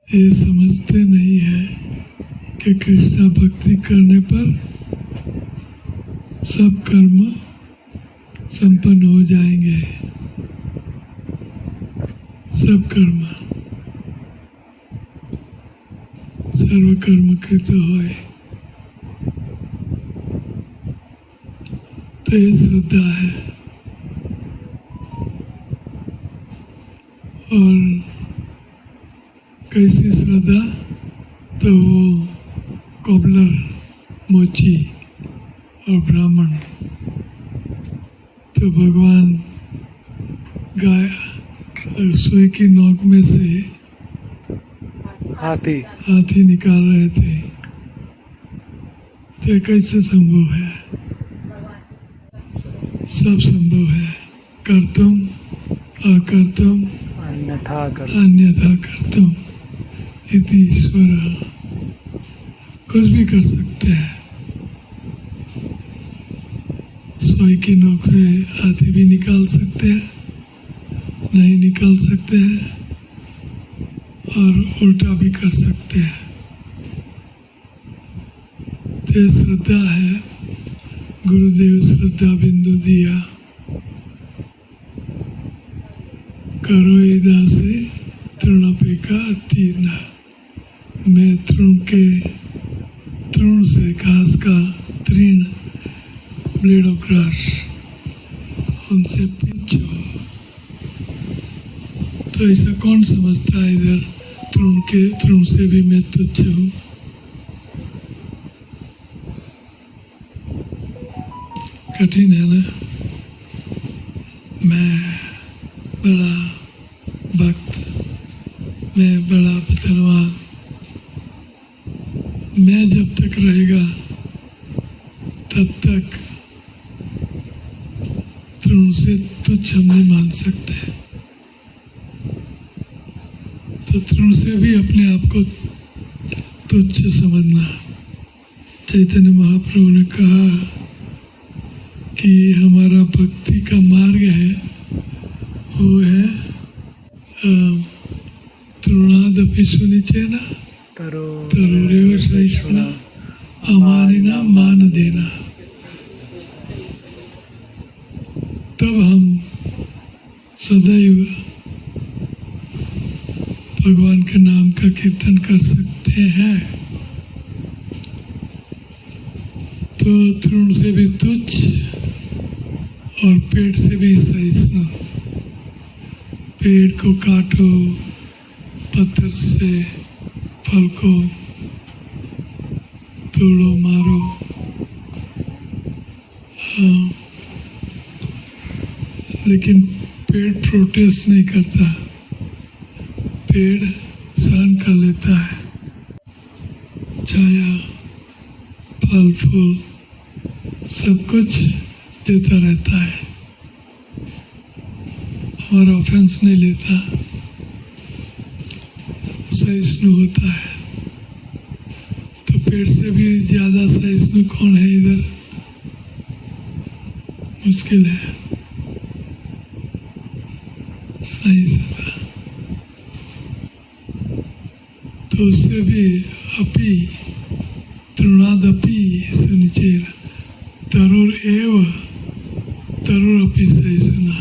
ये समझते नहीं है कि कृष्ण भक्ति करने पर सब कर्म संपन्न हो जाएंगे। सब कर्म सर्व कर्म कृत होए। तो ये श्रद्धा है। और कैसी श्रद्धा? तो वो कोबलर, मोची और ब्राह्मण तो भगवान गाय सुई की नोक में से हाथी निकाल रहे थे। तो कैसे संभव है? सब संभव है। कर्तुम अकर्तुम अन्यथा कर्तुम इति ईश्वर। कुछ भी कर सकते हैं। सुई की नोक में हाथी भी निकाल सकते हैं, नहीं निकाल सकते हैं, और उल्टा भी कर सकते हैं। तो श्रद्धा है। गुरुदेव श्रद्धा बिंदु दिया, करो इदा से तृणपेका तीर्णा। मैं तृण से घास का तृण, ब्लेड ऑफ ग्रास, उनसे पीछो। तो ऐसा कौन समझता है इधर तृण से भी मैं तुच्छ हूँ? कठिन है ना? मैं बड़ा भक्त, मैं बड़ा धनवान, मैं जब तक रहेगा तब तक तृण से तुच्छ हम नहीं मान सकते। तो तृण से भी अपने आप को तुच्छ समझना। चैतन्य महाप्रभु ने कहा कि हमारा भक्ति का मार्ग है, वो है तृणादपि सुनिचेन तरुरेव सहिष्णुना अमानिना मान देना। तब हम सदैव भगवान के नाम का कीर्तन कर सकते हैं। तो तृण से भी तुच्छ और पेड़ से भी सहिष्णु। पेड़ को काटो, पत्थर से फल को तोड़ो, मारो, लेकिन पेड़ प्रोटेस्ट नहीं करता। पेड़ सहन कर लेता है। छाया, फल फूल सब कुछ देता रहता है। हमारा ऑफेंस नहीं लेता, सहिष्णु होता है। तो पेड़ से भी ज्यादा सहिष्णु कौन है इधर? मुश्किल है सहिष्णुता। तो उससे भी अपि तृणादपि सुनिचेन तरुरेव तरुरपि सहिष्णुना।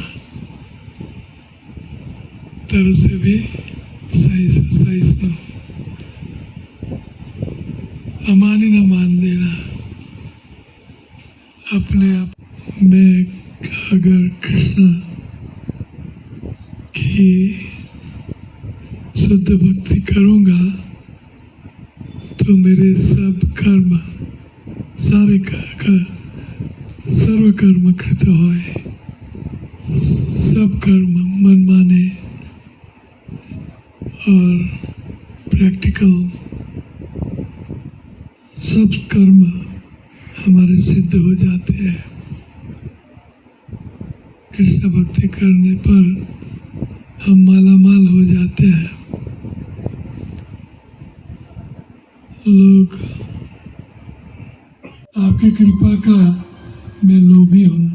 तरु से भी सहिष्णु। अमानी न मान देना। अपने आप में अगर कृष्ण की शुद्ध भक्ति करूँगा तो मेरे सब कर्म, सारे सर्व कर्म कृत होए। सब कर्म मनमाने और प्रैक्टिकल सब कर्म हमारे सिद्ध हो जाते हैं। कृष्ण भक्ति करने पर हम मालामाल हो जाते हैं। लोग आपकी कृपा का मैं लोभी हूँ,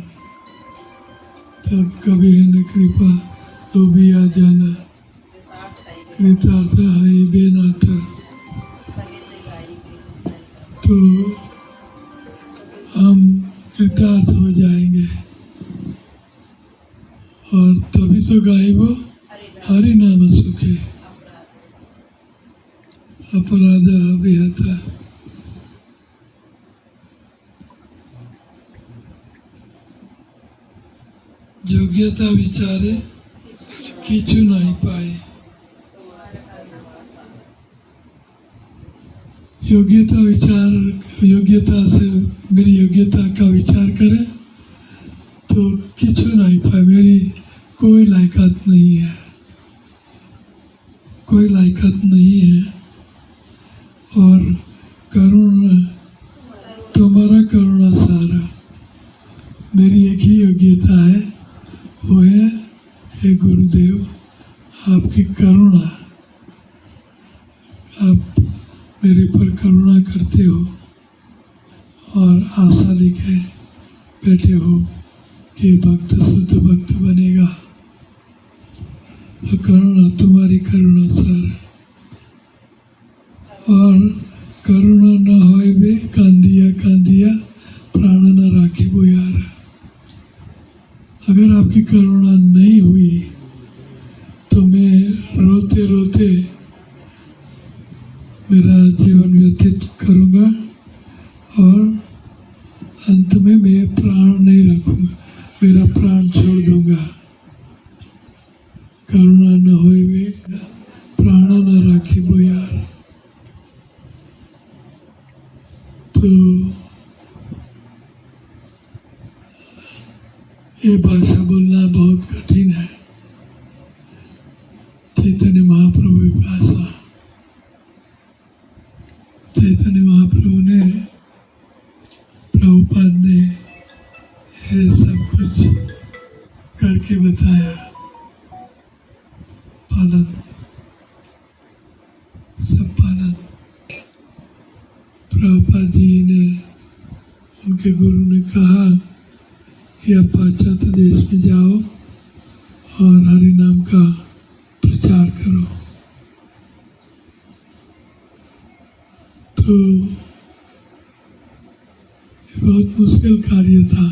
तब कभी है न कृपा लोभी आ जाना। कृतार्थ है बेना हरि नाम सुखे अपराध विहता। योग्यता विचारे किछु नहीं पाए। योग्यता से मेरी योग्यता का विचार करें तो किछु नहीं पाए। मेरी कोई लायकात नहीं है, कोई लायकात नहीं है। और करुणा तुम्हारा करुणा सारा, मेरी एक ही योग्यता है, वो है हे गुरुदेव आपकी करुणा। आप मेरे पर करुणा करते हो और आशा लेके बैठे हो कि भक्त शुद्ध भक्त बनेगा। तो करुणा तुम्हारी करुणा सर, और करुणा न होए बे कांदिया कांदिया प्राण न राखी वो यार। अगर आपकी करुणा नहीं हुई तो मैं रोते रोते मेरा जीवन व्यतीत करूँगा और अंत में मैं प्राण नहीं रखूँगा, मेरा प्राण छोड़ दूँगा। करुणा न होए बे प्राण न राखी वो यार। तो ये भाषा बोलना बहुत कठिन है। चैतन्य महाप्रभु की भाषा, चैतन्य महाप्रभु ने, प्रभुपाद ने ये सब कुछ करके बताया, पालन, सब पालन। प्रभुपाद जी ने, उनके गुरु ने कहा कि आप पाश्चात्य देश में जाओ और हरि नाम का प्रचार करो। तो बहुत मुश्किल कार्य था,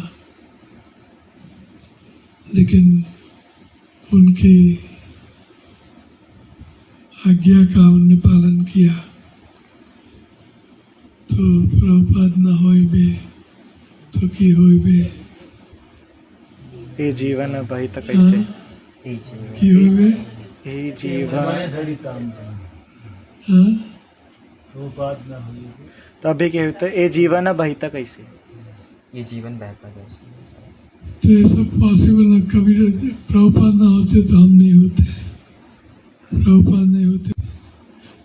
लेकिन उनकी आज्ञा का उन्होंने पालन किया। तो प्रभुपाद न होए बे तो की होए बे, ये जीवन बहित कैसे की होए बे, ये जीवन तो अभी क्या होता है, ये जीवन बहित कैसे, ये जीवन बहता है। तो ये सब पॉसिबल न। कभी प्रभुपाद ना होते तो हम नहीं होते, प्रभुपाद नहीं होते,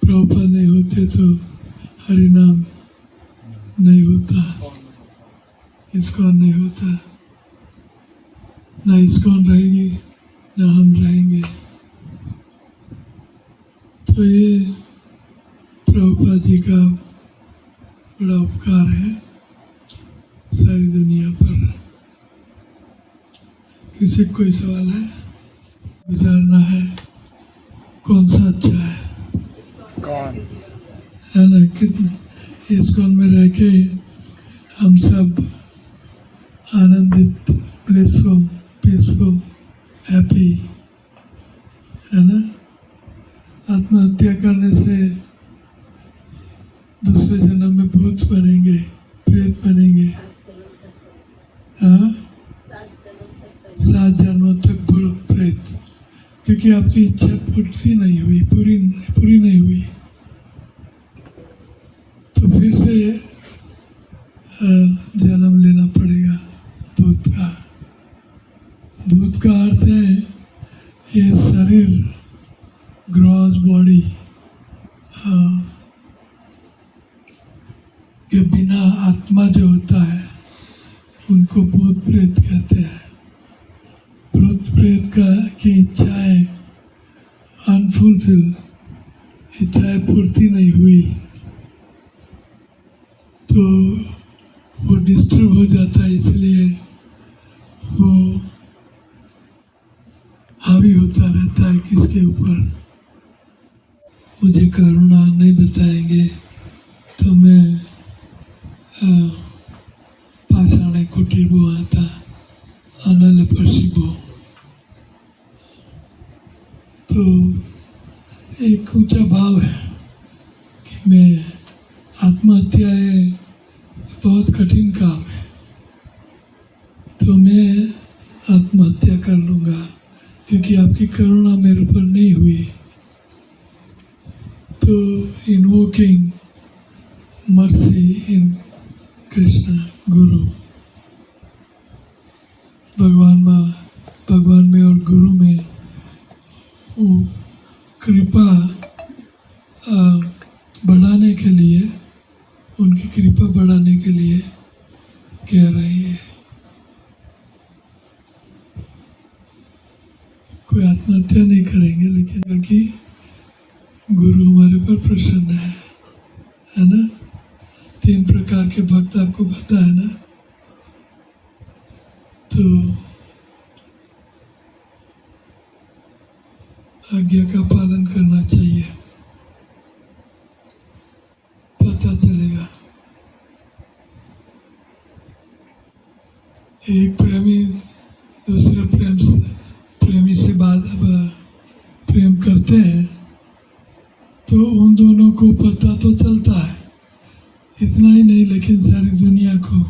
प्रभुपाद नहीं होते तो हरि नाम नहीं होता, इस्कॉन नहीं होता, ना इस्कॉन रहेगी ना हम रहेंगे। तो ये प्रभुपाद जी का बड़ा उपकार है सारी दुनिया पर। किसी को कोई सवाल है, गुजारना है, कौन सा अच्छा है, कौन है ना? कितना इस्कॉन में रह के हम सब आनंदित, ब्लिसफुल, पीसफुल, हैप्पी, है ना? आत्महत्या करने से दूसरे जन्म में भूत बनेंगे, प्रेत बनेंगे। हाँ, 7 जन्मों तक भूत प्रेत, क्योंकि आपकी इच्छा पूर्ति नहीं हुई, पूरी नहीं हुई। तो फिर से जन्म लेना पड़ेगा भूत का। भूत का अर्थ है ये शरीर, ग्रॉस बॉडी के बिना आत्मा जो होता है उनको भूत प्रेत कहते हैं। भूत प्रेत की इच्छाएं अनफुलफिल, इच्छाएं पूर्ति नहीं हुई तो वो डिस्टर्ब हो जाता है, इसलिए वो हावी होता रहता है किसके ऊपर। मुझे करुणा नहीं बताएंगे तो मैं पाषाणे कुटीबो आता अनल पर्शिबो। तो तो एक ऊंचा भाव है कि मैं आत्महत्या है बहुत कठिन काम है, तो मैं आत्महत्या कर लूँगा क्योंकि आपकी करुणा मेरे ऊपर नहीं हुई। तो इन्वोकिंग मर्सी इन कृष्ण गुरु, भगवान में और गुरु में वो कृपा बढ़ाने के लिए, उनकी कृपा बढ़ाने के लिए कह रही है। कोई आत्महत्या नहीं करेंगे, लेकिन बाकी गुरु हमारे पर प्रसन्न है ना। 3 प्रकार के भक्त आपको पता है ना। तो आज्ञा का पालन करना चाहिए, पता चलेगा। एक प्रेमी दूसरे प्रेमी से प्रेम करते हैं तो उन दोनों को पता तो चलता है, इतना ही नहीं लेकिन सारी दुनिया को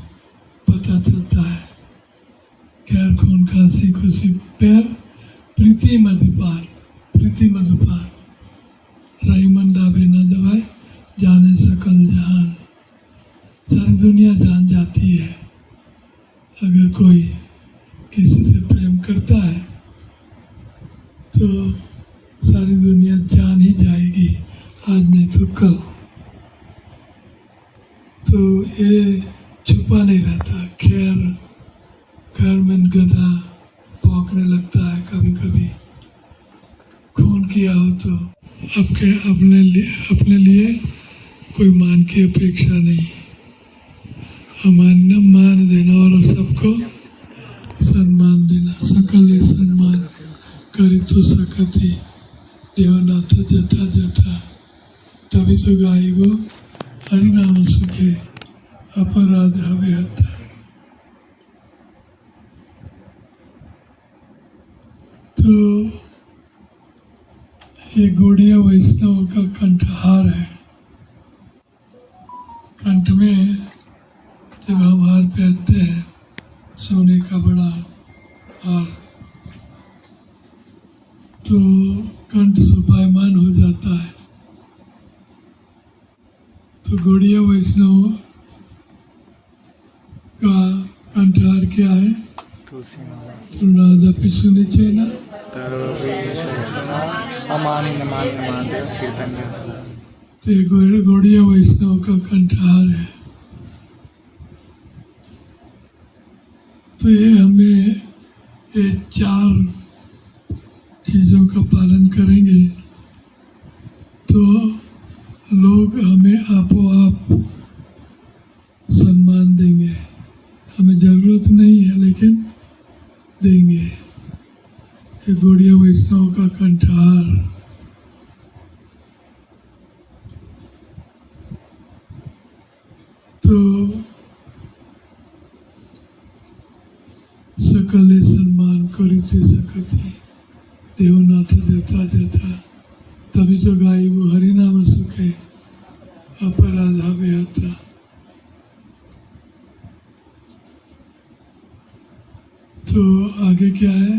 पता चलता है। खैर खून खांसी खुशी प्यार प्रीति मधुपान रहीमन डाबे न दबाए जाने सकल जहान। सारी दुनिया जान जाती है अगर कोई किसी से प्रेम करता है तो सारी दुनिया जान ही जाएगी, आज नहीं तो कल। तो ये छुपा नहीं रहता। खैर में गधा भौंकने लगता है कभी कभी। खून किया हो तो अपने लिए कोई मान की अपेक्षा नहीं, मान देना और सबको सम्मान देना। सकल सम्मान करी तो सकती देवनाथ जथा जथा, तभी तो गाइबो हरिनाम सुखे अपराध हवे हता। तो ये गौड़िया वैष्णव का कंठहार है। कंठ में जब हम हार पहनते हैं सोने का बड़ा हार, तो कंठ शोभायमान हो जाता है। तो गौड़िया वैष्णव का कंठहार क्या है? तुलनादपि सुनिचेन तो ये गौड़िया वैष्णव का कंठहार है। तो ये हमें ये 4 चीज़ों का पालन करेंगे तो लोग हमें आपो आप सम्मान देंगे। हमें ज़रूरत नहीं है लेकिन देंगे। ये गौड़िया वैष्णव का कंठहार। तो सकले सम्मान करिते सकती देवनाथ जथा जथा, तभी तो गाइबो हरिनाम सुखे अपराध हवे हता। तो आगे क्या है?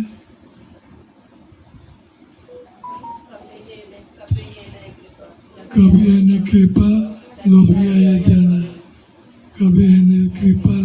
कभी है न कृपा लोभी आया जाना, कभी है न कृपा